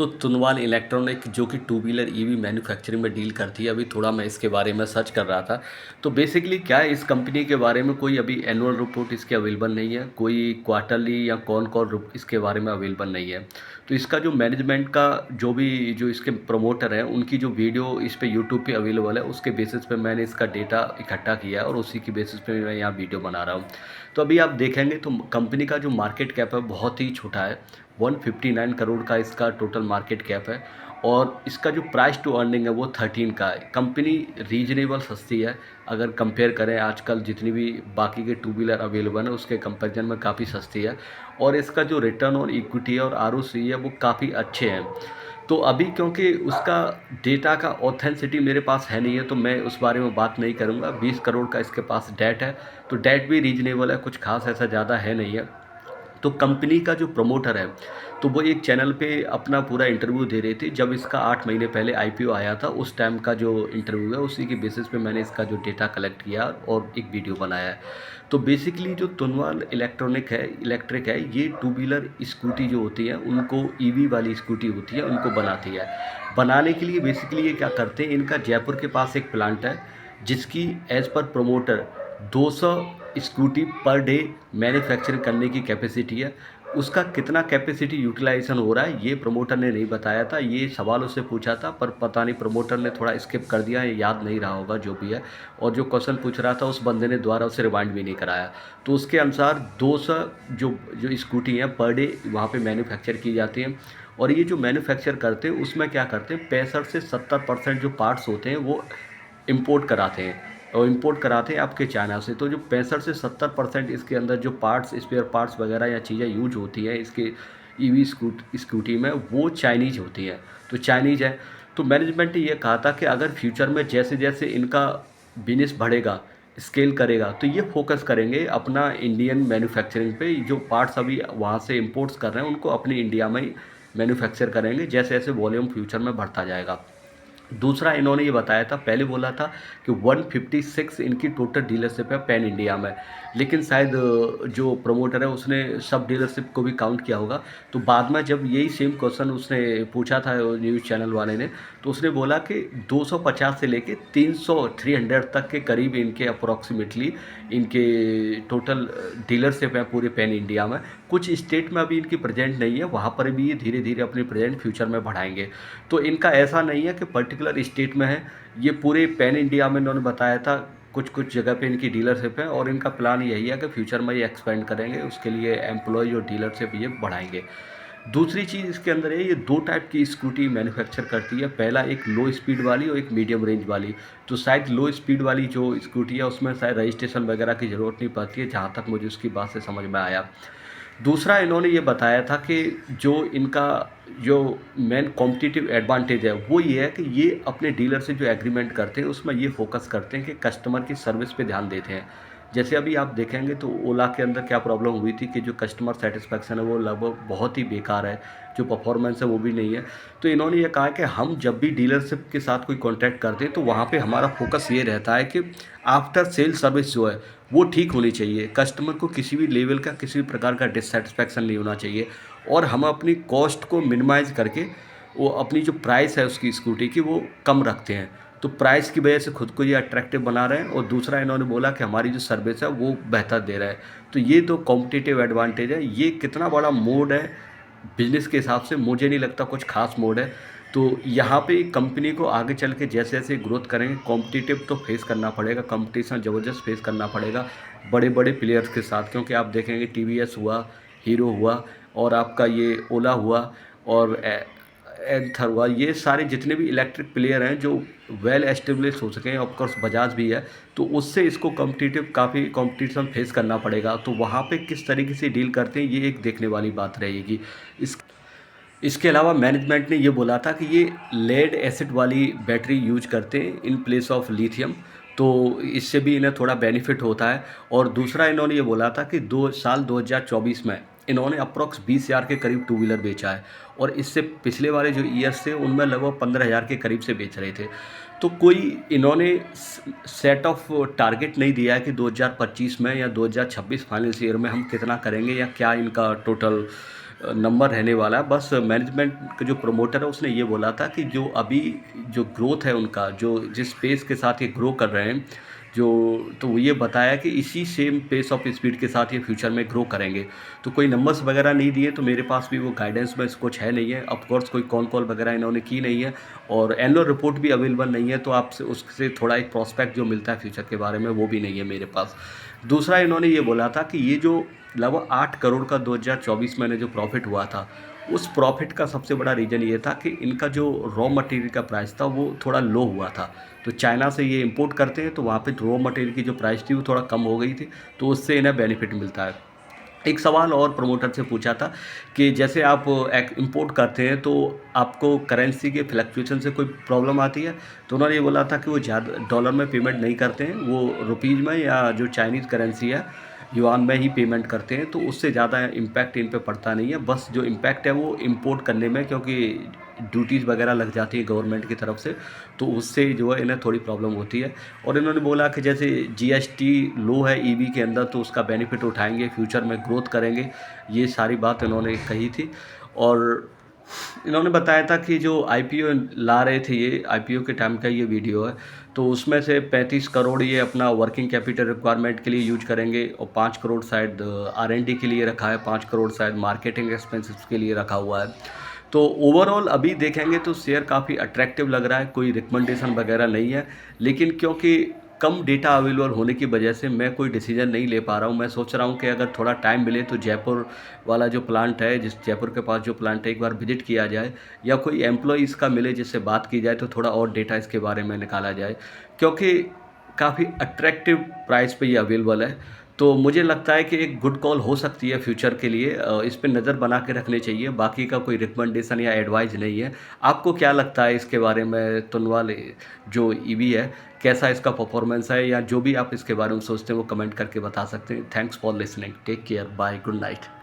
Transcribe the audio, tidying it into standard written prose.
तो तुनवाल इलेक्ट्रॉनिक जो कि टू व्हीलर ईवी मैन्युफैक्चरिंग में डील करती है, अभी थोड़ा मैं इसके बारे में सर्च कर रहा था। तो बेसिकली क्या है, इस कंपनी के बारे में कोई अभी एनुअल रिपोर्ट इसकी अवेलेबल नहीं है, कोई क्वार्टरली या कॉन इसके बारे में अवेलेबल नहीं है। तो इसका जो मैनेजमेंट का जो इसके प्रमोटर हैं, उनकी जो वीडियो इस पे यूट्यूब पे अवेलेबल है, उसके बेसिस पे मैंने इसका डेटा इकट्ठा किया है और उसी की बेसिस पे मैं यहाँ वीडियो बना रहा हूँ। तो अभी आप देखेंगे तो कंपनी का जो मार्केट कैप है बहुत ही छोटा है। 159 करोड़ का इसका टोटल मार्केट कैप है और इसका जो प्राइस टू अर्निंग है वो 13 का है। कंपनी रीजनेबल सस्ती है, अगर कंपेयर करें आजकल जितनी भी बाकी के टू व्हीलर अवेलेबल है उसके कंपैरिजन में काफ़ी सस्ती है। और इसका जो रिटर्न ऑन इक्विटी और आरओसी है वो काफ़ी अच्छे हैं। तो अभी क्योंकि उसका डेटा का ऑथेंसिटी मेरे पास है नहीं है, तो मैं उस बारे में बात नहीं करूँगा। 20 करोड़ का इसके पास डेट है, तो डेट भी रीजनेबल है, कुछ खास ऐसा ज़्यादा है नहीं है। तो कंपनी का जो प्रमोटर है, तो वो एक चैनल पे अपना पूरा इंटरव्यू दे रही थी। जब इसका 8 महीने पहले आईपीओ आया था, उस टाइम का जो इंटरव्यू है उसी की बेसिस पे मैंने इसका जो डेटा कलेक्ट किया और एक वीडियो बनाया है। तो बेसिकली जो तुनवाल इलेक्ट्रिक है, ये टू व्हीलर स्कूटी जो होती है उनको, ईवी वाली स्कूटी होती है, उनको बनाती है। बनाने के लिए बेसिकली ये क्या करते हैं, इनका जयपुर के पास एक प्लांट है जिसकी एज पर promoter 200 scooty per day manufacturing करने की कैपेसिटी है। उसका कितना कैपेसिटी यूटिलाइजेशन हो रहा है ये प्रमोटर ने नहीं बताया था। ये सवाल उससे पूछा था पर पता नहीं प्रमोटर ने थोड़ा स्किप कर दिया, ये याद नहीं रहा होगा जो भी है। और जो क्वेश्चन पूछ रहा था उस बंदे ने दोबारा उसे रिमाइंड भी नहीं कराया। तो उसके अनुसार 200 जो जो स्कूटी हैं पर डे वहाँ पे मैन्युफैक्चर की जाती हैं। और ये जो मैन्युफैक्चर करते हैं उसमें क्या करते हैं, 65 से 70% जो पार्ट्स होते हैं वो इंपोर्ट कराते हैं, और इंपोर्ट कराते हैं आपके चाइना से। तो जो 65 से 70% इसके अंदर जो पार्ट्स, स्पेयर पार्ट्स वगैरह या चीज़ें यूज होती हैं इसके ईवी स्कूटी में, वो चाइनीज होती हैं। तो चाइनीज है। तो मैनेजमेंट ने ये कहा था कि अगर फ्यूचर में जैसे जैसे इनका बिजनेस बढ़ेगा, स्केल करेगा, तो ये फोकस करेंगे अपना इंडियन मैन्युफैक्चरिंग पे। जो पार्ट्स अभी वहाँ से इंपोर्ट्स कर रहे हैं उनको अपनी इंडिया में ही मैन्युफैक्चर करेंगे जैसे जैसे वॉल्यूम फ्यूचर में बढ़ता जाएगा। दूसरा इन्होंने ये बताया था, पहले बोला था कि 156 इनकी टोटल डीलरशिप है पैन इंडिया में, लेकिन शायद जो प्रमोटर है उसने सब डीलरशिप को भी काउंट किया होगा। तो बाद में जब यही सेम क्वेश्चन उसने पूछा था न्यूज़ चैनल वाले ने, तो उसने बोला कि 250 से लेके 300 तक के करीब इनके अप्रॉक्सीमेटली इनके टोटल डीलरशिप है पूरे पैन इंडिया में। कुछ स्टेट में अभी इनकी प्रेजेंट नहीं है, वहाँ पर भी ये धीरे धीरे अपनी प्रेजेंट फ्यूचर में बढ़ाएंगे। तो इनका ऐसा नहीं है कि पर्टिकुलर स्टेट में है, ये पूरे पैन इंडिया में इन्होंने बताया था। कुछ कुछ जगह पे इनकी डीलरशिप है और इनका प्लान यही है कि फ्यूचर में ये एक्सपेंड करेंगे, उसके लिए एम्प्लॉय और डीलरशिप ये बढ़ाएंगे। दूसरी चीज़ इसके अंदर है, ये दो टाइप की स्कूटी मैन्युफैक्चर करती है। पहला एक लो स्पीड वाली और एक मीडियम रेंज वाली। तो शायद लो स्पीड वाली जो स्कूटी है उसमें शायद रजिस्ट्रेशन वगैरह की ज़रूरत नहीं पड़ती है, जहाँ तक मुझे उसकी बात से समझ में आया। दूसरा इन्होंने ये बताया था कि जो इनका जो मेन कॉम्पिटिटिव एडवांटेज है वो ये है कि ये अपने डीलर से जो एग्रीमेंट करते हैं उसमें ये फोकस करते हैं कि कस्टमर की सर्विस पे ध्यान देते हैं। जैसे अभी आप देखेंगे तो ओला के अंदर क्या प्रॉब्लम हुई थी कि जो कस्टमर सेटिस्फैक्शन है वो लगभग बहुत ही बेकार है, जो परफॉर्मेंस है वो भी नहीं है। तो इन्होंने ये कहा कि हम जब भी डीलरशिप के साथ कोई कॉन्टैक्ट करते हैं तो वहाँ पे हमारा फोकस ये रहता है कि आफ्टर सेल सर्विस जो है वो ठीक होनी चाहिए। कस्टमर को किसी भी लेवल का, किसी भी प्रकार का डिससेटिस्फैक्शन नहीं होना चाहिए। और हम अपनी कॉस्ट को मिनिमाइज़ करके वो अपनी जो प्राइस है उसकी स्कूटी की वो कम रखते हैं। तो प्राइस की वजह से खुद को ये अट्रैक्टिव बना रहे हैं। और दूसरा इन्होंने बोला कि हमारी जो सर्विस है वो बेहतर दे रहा है। तो ये दो कॉम्पिटिटिव एडवांटेज है। ये कितना बड़ा मोड है बिजनेस के हिसाब से, मुझे नहीं लगता कुछ खास मोड है। तो यहाँ पे कंपनी को आगे चल के जैसे जैसे ग्रोथ करेंगे, कॉम्पिटिटिव तो फेस करना पड़ेगा, कंपटीशन ज़बरदस्त फेस करना पड़ेगा बड़े बड़े प्लेयर्स के साथ। क्योंकि आप देखेंगे टीवीएस हुआ, हीरो हुआ, और आपका ये ओला हुआ, और एंथर हुआ, ये सारे जितने भी इलेक्ट्रिक प्लेयर हैं जो वेल एस्टेब्लिश हो सके हैं, ऑफकोर्स बजाज भी है। तो उससे इसको कॉम्पिटिटिव काफ़ी कंपटीशन फेस करना पड़ेगा। तो वहाँ पे किस तरीके से डील करते हैं ये एक देखने वाली बात रहेगी। इस इसके अलावा मैनेजमेंट ने ये बोला था कि ये लेड एसिड वाली बैटरी यूज करते हैं इन प्लेस ऑफ लिथियम। तो इससे भी इन्हें थोड़ा बेनिफिट होता है। और दूसरा इन्होंने ये बोला था कि 2024 में इन्होंने अप्रॉक्स 20,000 के करीब टू व्हीलर बेचा है। और इससे पिछले वाले जो ईयर्स थे उनमें लगभग 15,000 के करीब से बेच रहे थे। तो कोई इन्होंने सेट ऑफ टारगेट नहीं दिया है कि 2025 में या 2026 फाइनेंस ईयर में हम कितना करेंगे या क्या इनका टोटल नंबर रहने वाला है। बस मैनेजमेंट का जो प्रमोटर है उसने ये बोला था कि जो अभी जो ग्रोथ है उनका, जो जिस पेस के साथ ये ग्रो कर रहे हैं, जो तो वो ये बताया कि इसी सेम पेस ऑफ स्पीड के साथ ये फ्यूचर में ग्रो करेंगे। तो कोई नंबर्स वगैरह नहीं दिए, तो मेरे पास भी वो गाइडेंस में कुछ है नहीं है। ऑफ कोर्स कोई कॉल वगैरह इन्होंने की नहीं है, और एनुअल रिपोर्ट भी अवेलेबल नहीं है, तो आपसे उससे थोड़ा एक प्रॉस्पेक्ट जो मिलता है फ्यूचर के बारे में वो भी नहीं है मेरे पास। दूसरा इन्होंने ये बोला था कि ये जो लगभग 8 करोड़ का 2024 में जो प्रॉफिट हुआ था, उस प्रॉफिट का सबसे बड़ा रीज़न ये था कि इनका जो रॉ मटेरियल का प्राइस था वो थोड़ा लो हुआ था। तो चाइना से ये इंपोर्ट करते हैं, तो वहाँ पे रॉ मटेरियल की जो प्राइस थी वो थोड़ा कम हो गई थी, तो उससे इन्हें बेनिफिट मिलता है। एक सवाल और प्रमोटर से पूछा था कि जैसे आप एक इंपोर्ट करते हैं तो आपको करेंसी के फ्लक्चुएशन से कोई प्रॉब्लम आती है? तो उन्होंने ये बोला था कि वो ज़्यादा डॉलर में पेमेंट नहीं करते हैं, वो रुपीज़ में या जो चाइनीज़ करेंसी है युआन में ही पेमेंट करते हैं, तो उससे ज़्यादा इम्पैक्ट इन पे पड़ता नहीं है। बस जो इम्पैक्ट है वो इंपोर्ट करने में, क्योंकि ड्यूटीज़ वगैरह लग जाती है गवर्नमेंट की तरफ से, तो उससे जो है इन्हें थोड़ी प्रॉब्लम होती है। और इन्होंने बोला कि जैसे जीएसटी लो है ईवी के अंदर, तो उसका बेनिफिट उठाएंगे, फ्यूचर में ग्रोथ करेंगे। ये सारी बात इन्होंने कही थी। और इन्होंने बताया था कि जो आईपीओ ला रहे थे, ये आईपीओ के टाइम का ये वीडियो है, तो उसमें से 35 करोड़ ये अपना वर्किंग कैपिटल रिक्वायरमेंट के लिए यूज करेंगे, और 5 करोड़ शायद आर&डी के लिए रखा है, 5 करोड़ शायद मार्केटिंग एक्सपेंसेस के लिए रखा हुआ है। तो ओवरऑल अभी देखेंगे तो शेयर काफ़ी अट्रैक्टिव लग रहा है, कोई रिकमेंडेशन वगैरह नहीं है, लेकिन क्योंकि कम डेटा अवेलेबल होने की वजह से मैं कोई डिसीजन नहीं ले पा रहा हूँ। मैं सोच रहा हूँ कि अगर थोड़ा टाइम मिले तो जयपुर वाला जो प्लांट है, जिस जयपुर के पास जो प्लांट है, एक बार विजिट किया जाए, या कोई एम्प्लॉय इसका मिले जिससे बात की जाए, तो थोड़ा और डेटा इसके बारे में निकाला जाए, क्योंकि काफ़ी अट्रैक्टिव प्राइस पे ये अवेलेबल है। तो मुझे लगता है कि एक गुड कॉल हो सकती है फ्यूचर के लिए। इस पे नज़र बना के रखनी चाहिए, बाकी का कोई रिकमेंडेशन या एडवाइस नहीं है। आपको क्या लगता है इसके बारे में? तुनवाल जो ईवी है, कैसा इसका परफॉर्मेंस है, या जो भी आप इसके बारे में सोचते हैं वो कमेंट करके बता सकते हैं। Thanks for listening, take care, bye, good night.